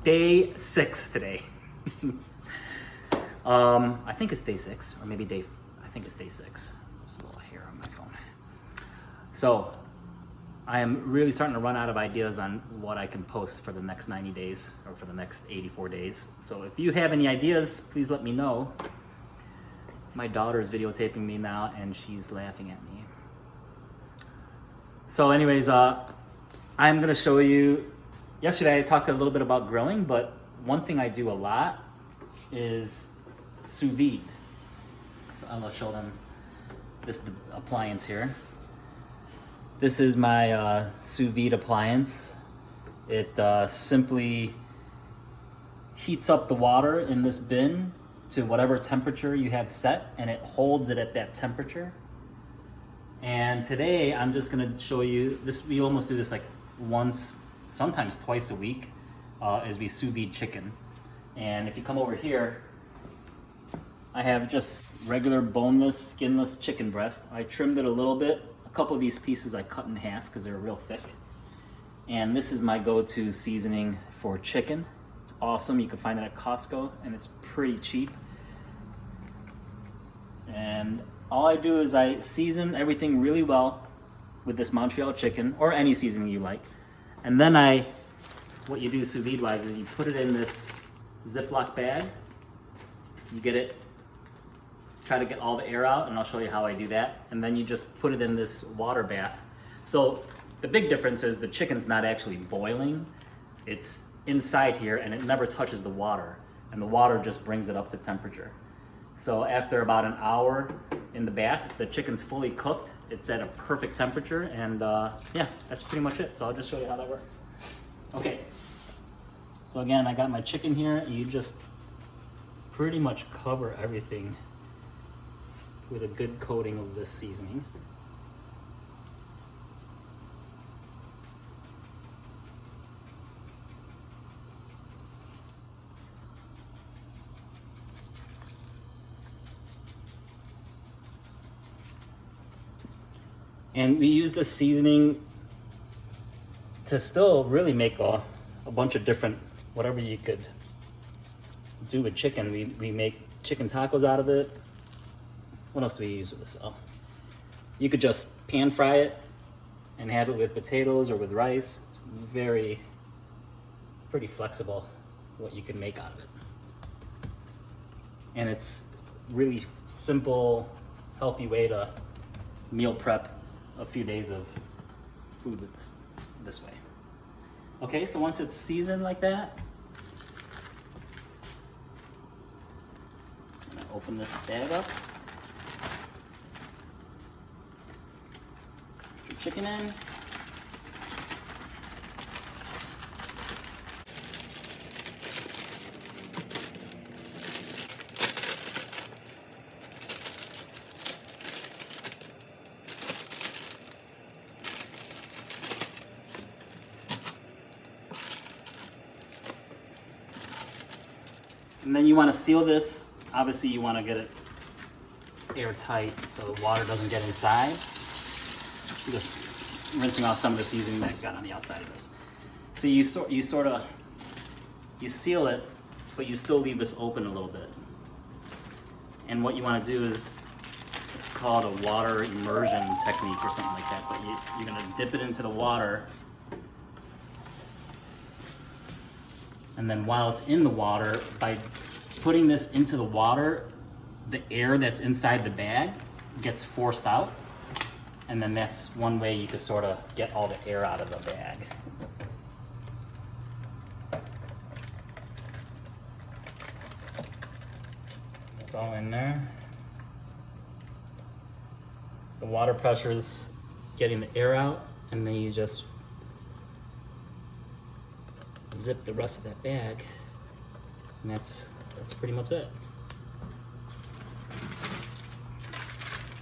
Day 6 today. I think it's day 6, or maybe I think it's day 6. There's a little hair on my phone. So I am really starting to run out of ideas on what I can post for the next 90 days or for the next 84 days. So if you have any ideas, please let me know. My daughter is videotaping me now and she's laughing at me. So anyways, I'm gonna show you, yesterday I talked a little bit about grilling, but one thing I do a lot is sous vide. So I'm gonna show them this appliance here. This is my sous vide appliance. It simply heats up the water in this bin to whatever temperature you have set, and it holds it at that temperature. And today I'm just gonna show you this. We almost do this like once, sometimes twice a week, as we sous vide chicken. And if you come over here, I have just regular boneless, skinless chicken breast. I trimmed it a little bit. A couple of these pieces I cut in half because they're real thick. And this is my go-to seasoning for chicken. It's awesome. You can find it at Costco and it's pretty cheap. And all I do is I season everything really well with this Montreal Chicken, or any seasoning you like. And then what you do sous vide wise is you put it in this Ziploc bag. You get it, try to get all the air out, and I'll show you how I do that. And then you just put it in this water bath. So the big difference is the chicken's not actually boiling. It's inside here and it never touches the water. And the water just brings it up to temperature. So after about an hour in the bath, the chicken's fully cooked. It's at a perfect temperature, and yeah, that's pretty much it. So I'll just show you how that works. Okay, so again, I got my chicken here. You just pretty much cover everything with a good coating of this seasoning. And we use this seasoning to still really make a bunch of different, whatever you could do with chicken. We make chicken tacos out of it. What else do we use with this? Oh, you could just pan fry it and have it with potatoes or with rice. It's pretty flexible what you can make out of it. And it's really simple, healthy way to meal prep a few days of food with this way. Okay, so once it's seasoned like that, I'm gonna open this bag up. Put your chicken in. And then you want to seal this. Obviously you want to get it airtight so the water doesn't get inside. Just rinsing off some of the seasoning that got on the outside of this. So you seal it, but you still leave this open a little bit. And what you want to do is, it's called a water immersion technique or something like that, but you're going to dip it into the water. And then while it's in the water, by putting this into the water, the air that's inside the bag gets forced out. And then that's one way you can sort of get all the air out of the bag. It's all in there. The water pressure is getting the air out, and then you just zip the rest of that bag, and that's pretty much it.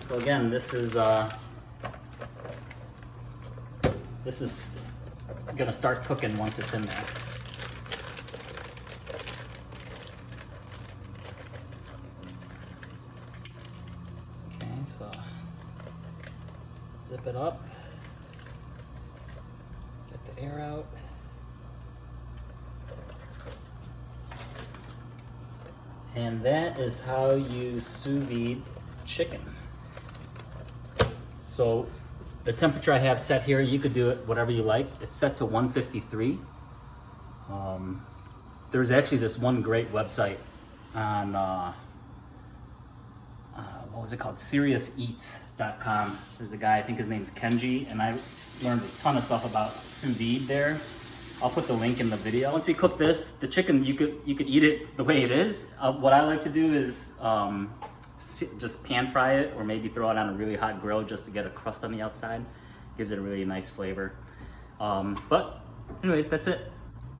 So again, this is gonna start cooking once it's in there. Okay, so zip it up, get the air out. And that is how you sous vide chicken. So the temperature I have set here, you could do it whatever you like. It's set to 153. There's actually this one great website on, what was it called? SeriousEats.com. There's a guy, I think his name's Kenji, and I learned a ton of stuff about sous vide there. I'll put the link in the video. Once we cook this, the chicken, you could eat it the way it is. What I like to do is just pan fry it, or maybe throw it on a really hot grill just to get a crust on the outside. Gives it a really nice flavor. But anyways, that's it.